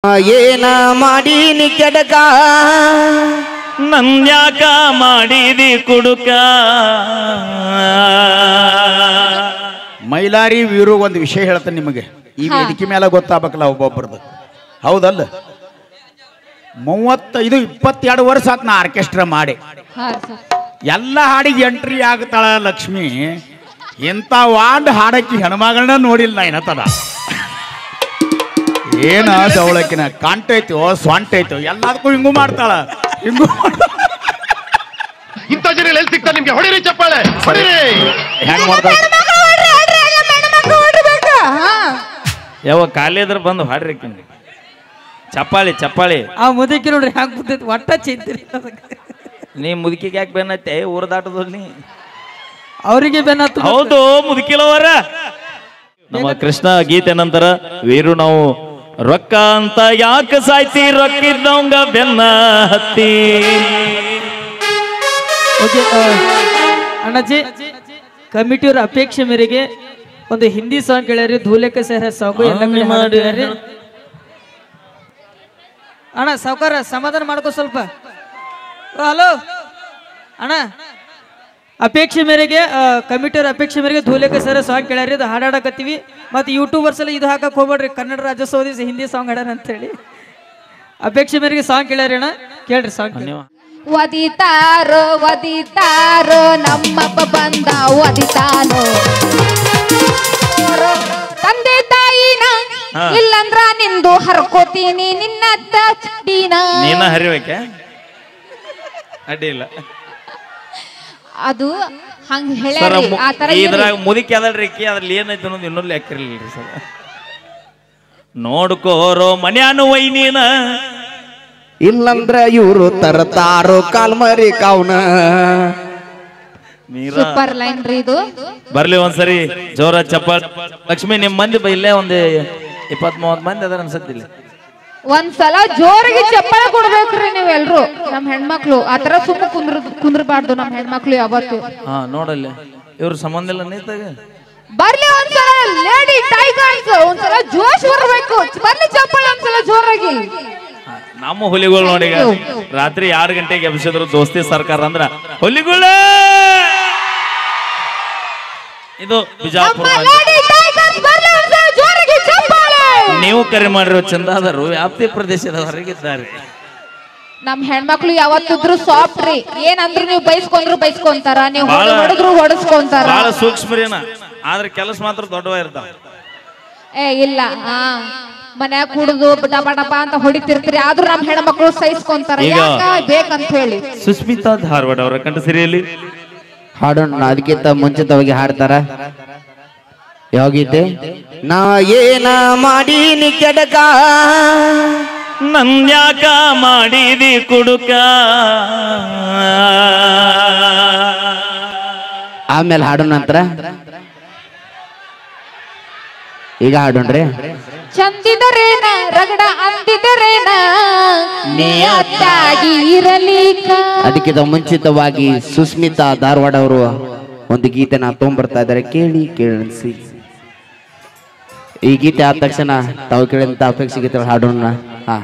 ಏನ ಮಾಡೀನಿ ಕೆಡಕ ನಂದ್ಯಾಕ ಮಾಡಿದಿ ಕುಡುಕ ಮೈಲಾರಿ ವೀರು ಒಂದು ವಿಷಯ ಹೇಳ್ತಾನೆ ನಿಮಗೆ ಈ ವೇದಿಕೆ ಮೇಲೆ ಗೊತ್ತಾಗಬೇಕಲ್ಲ ಒಬ್ಬೊಬ್ಬರದು ಹೌದಲ್ಲ 35-22 ವರ್ಷ ಆತ್ ನಾ ಆರ್ಕೆಸ್ಟ್ರಾ ಮಾಡಿ ಎಲ್ಲ ಹಾಡಿಗೆ ಎಂಟ್ರಿ ಆಗ್ತಾಳ ಲಕ್ಷ್ಮಿ ಇಂಥ ವಾಂಡ್ ಹಾಡಕ್ಕಿ ಹೆಣ್ಮಗಳನ್ನ ನೋಡಿಲ್ಲ ನಾ ಏನತ್ತದ ಏನ ದವಳಕಿನ ಕಾಂಟೈತೋ ಸ್ವಂಟೈತೋ ಎಲ್ಲದಕ್ಕೂ ಹಿಂಗೂ ಮಾಡ್ತಾಳ ಹಿಂಗೂ ಇಂಥ ಜನ ಎಲ್ಲಿ ಸಿಗ್ತಾರೆ ನಿಮ್ಗೆ ಹೊಡಿರಿ ಚಪ್ಪಾಳೆ ಹೊಡಿರಿ ಹೆಂಗ್ ಮಾಡ್ತಾಳ ಯಾವ ಖಾಲಿ ಇದ್ರ ಬಂದು ಹಾಡ್ರಿ ಚಪ್ಪಾಳಿ ಚಪ್ಪಾಳಿ ಆ ಮುದುಕಿ ನೋಡ್ರಿ ಹ್ಯಾಂಗ ಕೂತೈತಿ ಒಟ್ಟ ಚಿಂತಿರಿ ನೀ ಮುದುಕಿಗೆ ಯಾಕೆ ಬೆನ್ನತ್ತೆ ಊರ ದಾಟದಲ್ಲಿ ಅವರಿಗೆ ಬೆನ್ನತ್ತು ಹೌದು ಮುದುಕಿಲವರ ನಮ್ಮ ಕೃಷ್ಣ ಗೀತೆ ನಂತರ ವೀರು ನಾವು ರೊಕ್ಕ ಅಂತ ಯಾಕೆ ಸಾಯ್ತಿ ರೊಕ್ಕಿದ್ದವಂಗ ಬೆನ್ನ ಹತ್ತಿ ಓಕೆ ಅಣ್ಣಾಜಿ ಕಮಿಟಿಯವ್ರ ಅಪೇಕ್ಷೆ ಮೇರೆಗೆ ಒಂದು ಹಿಂದಿ ಸಾಂಗ್ ಕೇಳ್ಯಾರಿ ಧೂಲೆಕ ಸಹ ಸಾಂಗು ಎಲ್ಲ ಕಡೆ ಮಾಡಿದ್ರಿ ಅಣ್ಣ ಸಾವುಕಾರ ಸಮಾಧಾನ ಮಾಡ್ಕೋ ಸ್ವಲ್ಪ ಹಲೋ ಅಣ್ಣ ಅಪೇಕ್ಷೆ ಮೇರೆಗೆ ಕಮಿಟಿಯವ್ರ ಅಪೇಕ್ಷೆ ಮೇರೆಗೆ ಧೂಲೆಕ ಸರ ಸಾಂಗ್ ಕೇಳ್ಯಾರಿ ಅದು ಹಾಡಾಡಕತ್ತೀವಿ ಮತ್ತು ಯೂಟ್ಯೂಬರ್ಸ್ ಎಲ್ಲ ಇದು ಹಾಕಕ್ಕೆ ಹೋಗ್ಬೇಡ್ರಿ ಕನ್ನಡ ರಾಜ್ಯೋತ್ಸವ ದಿವಸ ಹಿಂದಿ ಸಾಂಗ್ ಹಾಡ್ಯಾರ ಅಂತೇಳಿ ಅಪೇಕ್ಷೆ ಮೇರೆಗೆ ಸಾಂಗ್ ಕೇಳ್ಯಾರಿ ಅಣ್ಣ ಕೇಳ್ರಿ ಸಾಂಗ್ ಒದಿತಾರೋ ಒದಿತಾರೋ ನಮ್ಮಪ್ಪ ಬಂದ ಒದಿತಾನೋ ತಂದೆ ತಾಯಿನ ಇಲ್ಲಂದ್ರ ನಿಂದು ಹರ್ಕೋತೀನಿ ನಿನ್ನ ಚಡ್ಡಿನ ನೀನ ಹರಿಬೇಕೆ ಅಡ್ಡಿಲ್ಲ ಅದು ಹಂಗ ಹೇಳ್ಯಾರಿ ಆ ತರ ಇದ್ರಾಗ ಮುದುಕಿ ಅದಲ್ರಿ ಅದ್ರಲ್ಲಿ ಏನೈತೆ ಅನ್ನೋದು ಇನ್ನೂ ಲೆಕ್ಕಿರ್ಲಿಲ್ರಿ ಸರ್ ನೋಡ್ಕೋರೋ ಮನ್ಯಾನು ವೈನೀನ ಇಲ್ಲಂದ್ರ ಇವರು ತರತಾರೋ ಕಾಲ್ಮರಿ ಕಾವ್ನ ಸೂಪರ್ ಲೈನ್ ರೀ ಇದು ಬರ್ಲಿ ಒಂದ್ಸರಿ ಜೋರ ಚಪ್ಪಾಳ ಲಕ್ಷ್ಮಿ ನಿಮ್ ಮಂದಿ ಇಲ್ಲೇ ಒಂದು 20-30 ಮಂದಿ ಅದಾರ ಅನ್ಸತ್ತಿಲ್ಲ ಒಂದ್ಸಲ ಜೋರಿಗೆ ಚಪ್ಪಾಳೆ ಕೊಡ್ಬೇಕ್ರಿ ನೀವೆಲ್ರು ನಮ್ ಹೆಣ್ಮಕ್ಳು ಆತರ ಸುಮ್ಮ ಕುಂದ್ರಬಾರ್ದು ನಮ್ ಹೆಣ್ಮಕ್ಳು ಯಾವತ್ತು ಹಾ ನೋಡಲ್ಲಿ ಇವ್ರ ಸಂಬಂಧ ಇಲ್ಲ ನೀತಾಗ ಬರ್ಲಿ ಒಂದ್ಸಲ ಲೇಡಿ ಟೈಗರ್ಸ್ ಒಂದ್ಸಲ ಜೋಶ್ ಬರ್ಬೇಕು ಬರ್ಲಿ ಚಪ್ಪಾಳೆ ಒಂದ್ಸಲ ಜೋರಾಗಿ ನಮ್ಮ ಹುಲಿಗಳು ನೋಡಿ ರಾತ್ರಿ 2 ಗಂಟೆಗೆ ಎಬ್ಸಿದ್ರು ದೋಸ್ತಿ ಸರ್ಕಾರ ಅಂದ್ರ ಹುಲಿಗಳ ಇದು ಬಿಜಾಪುರ ನೀವು ಕರೆ ಮಾಡಿರೋ ಚಂದಾದರು ವ್ಯಾಪ್ತಿ ಪ್ರದೇಶದ ಹೊರಗಿದ್ದಾರೆ ನಮ್ ಹೆಣ್ಮಕ್ಳು ಯಾವತ್ತಿದ್ರು ಸಾಫ್ಟ್ ರೀ ಏನಂದ್ರು ನೀವು ಬೈಸ್ಕೊಂಡ್ರು ಬೈಸ್ಕೊಂತಾರ ನೀವು ಹೊಡೆದ್ರು ಹೊಡೆಸ್ಕೊಂತಾರ ಬಹಳ ಸೂಕ್ಷ್ಮರೇನ ಆದ್ರೆ ಕೆಲಸ ಮಾತ್ರ ದೊಡ್ಡವ ಇರ್ತಾವ ಏ ಇಲ್ಲ ಮನ್ಯಾಗ ಕುಡುದು ಡಬ ಡಬ ಅಂತ ಹೊಡಿತಿರ್ತೀರಿ ಆದ್ರೂ ನಮ್ ಹೆಣ್ಮಕ್ಳು ಸಹಿಸ್ಕೊಂತಾರ ಯಾಕ ಬೇಕಂತ ಹೇಳಿ ಸುಸ್ಮಿತಾ ಧಾರವಾಡ ಅವರ ಕಂಠ ಸಿರಿಯಲ್ಲಿ ಹಾಡೋಣ ಅದಕ್ಕಿಂತ ಮುಂಚಿತವಾಗಿ ಹಾಡ್ತಾರ ಯಾವಾಗೈತೆ ನಾ ಏನ ಮಾಡೀನಿ ಕೆಡಕ ನಂದ್ಯಾಕ ಮಾಡಿದಿ ಕುಡುಕ ಆಮೇಲೆ ಹಾಡೋ ನಂತರ ಈಗ ಹಾಡೋಣ್ರಿ ಚಂದಿದರೇನ ರಗಡ ಅಂದಿದರೇನ ನಿಯತ್ತಾಗಿ ಇರಲಿಕ ಅದಕ್ಕಿಂತ ಮುಂಚಿತವಾಗಿ ಸುಸ್ಮಿತಾ ಧಾರವಾಡ ಅವರು ಒಂದು ಗೀತೆನ ತೊಗೊಂಡ್ಬರ್ತಾ ಇದ್ದಾರೆ ಕೇಳಿ ಕೇಳಿಸಿ ಈ ಗೀತೆ ಆದ ತಕ್ಷಣ ತಾವು ಕೇಳಿದಂತ ಅಪೇಕ್ಷೆ ಗೀತೆ ಹಾಡೋಣ ಹಾ